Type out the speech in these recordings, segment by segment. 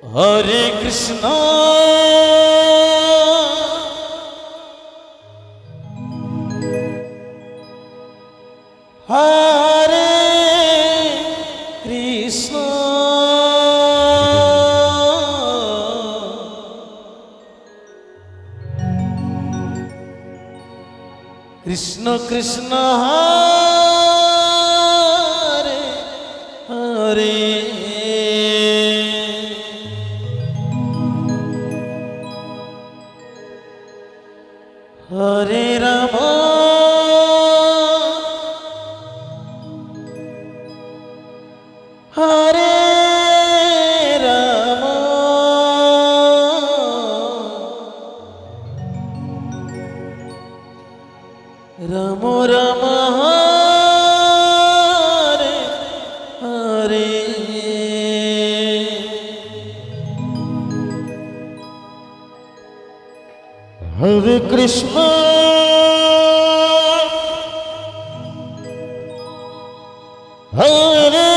Hare Krishna Hare Krishna Krishna Krishna Hare Hare Hare Ram Hare Ram Ram Ram Hare Hare Hare Krishna Hare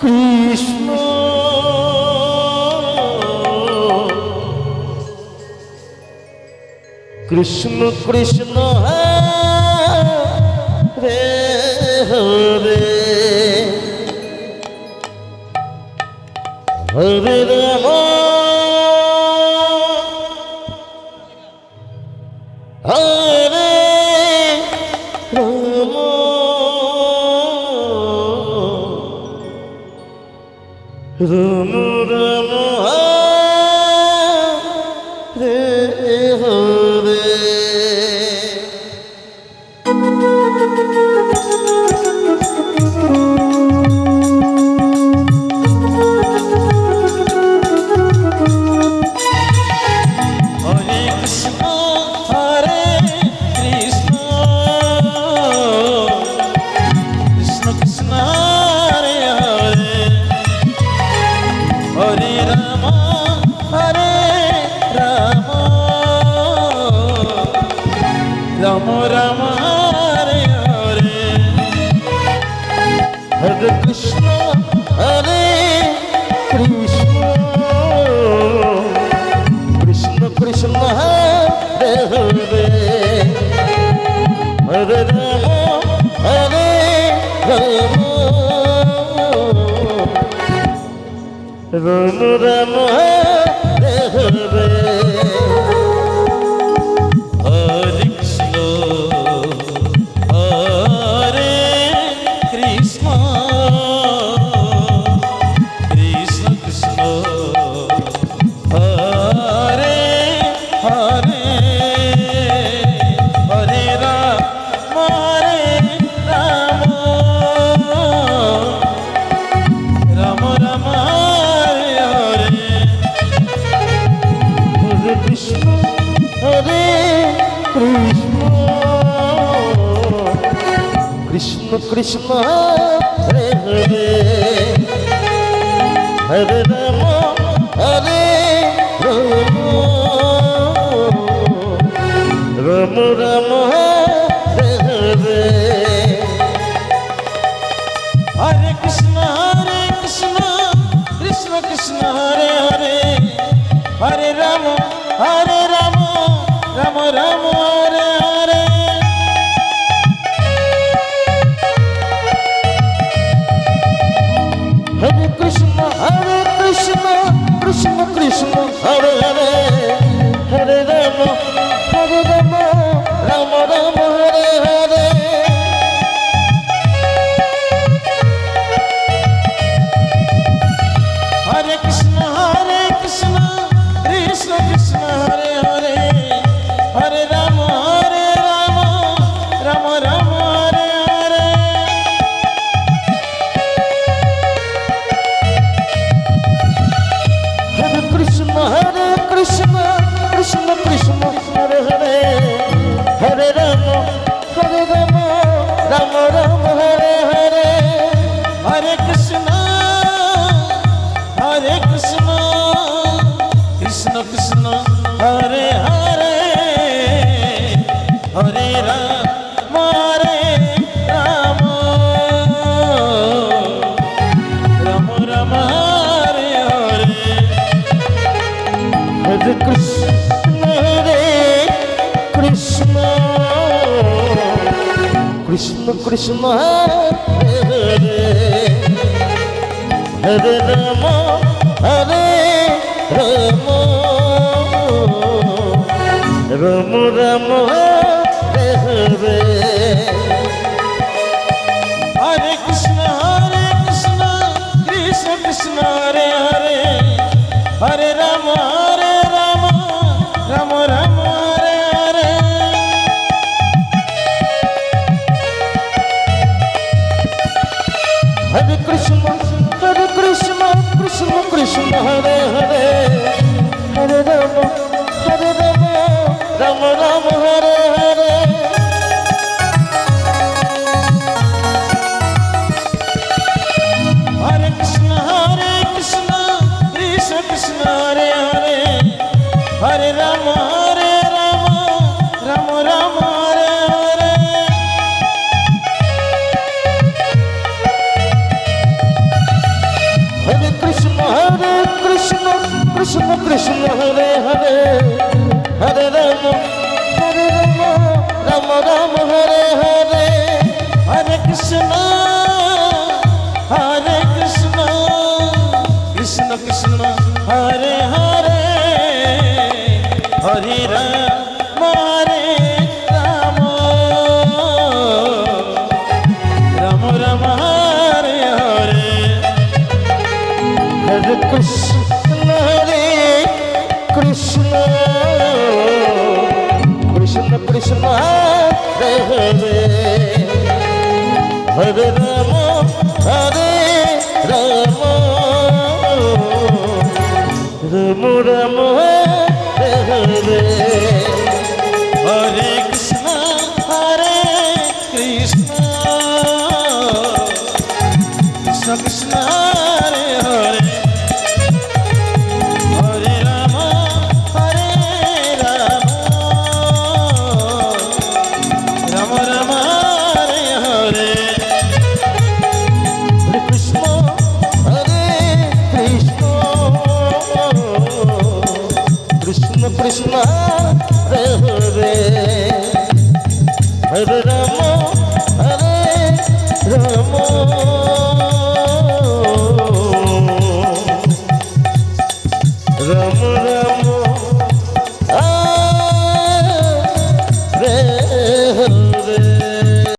Krishna Krishna Krishna Hare Hare Hare Ram Hare Ram Ram Ram Hare Hare Ram Ram Hare Hare Hare Krishna Hare Krishna Krishna Krishna Hare Hare Hare Ram Hare Ram Ram Ram Hare Hare Krishna Krishna Hare Hare Hare Ram Hare Ram Ram Ram Hare Hare Hare Krishna Krishna Krishna Hare Hare Hare Ram Ram Ram Hare Hare Hare Krishna Krishna Krishna Hare Hare Hare Ram Ram Ram Hare Hare Hare Krishna Krishna Krishna Hare Hare Hare Ram Ram Ram Hare Hare Hare Krishna Hare Krishna, Krishna Krishna, Hare Hare Rama, Hare Rama, Rama Rama, Hare Hare. Hare Krishna, Krishna Krishna, Hare Hare, Hare Rama, Rama Rama, Hare Hare. Hare Krishna, Krishna Krishna, Hare Hare, Hare Rama, Rama Rama, Hare Hare. Hare Krishna, Krishna Krishna, Hare Hare, Hare Rama, Rama Rama, Hare Hare. Hare Krishna, Krishna Krishna, Hare Hare, Hare Rama, Rama Rama, Hare Hare. Hare Krishna, Krishna Krishna, Hare Hare, Hare Rama, Rama Rama, Hare Hare. Hare Krishna, Krishna Krishna, Hare Hare, Hare Rama, Rama Rama, Hare Hare. Hare Krishna, Krishna Krishna, Hare Hare, Hare Rama, Rama Rama, Hare Hare. Hare Krishna, Krishna Krishna, Hare Hare, Hare Rama, Rama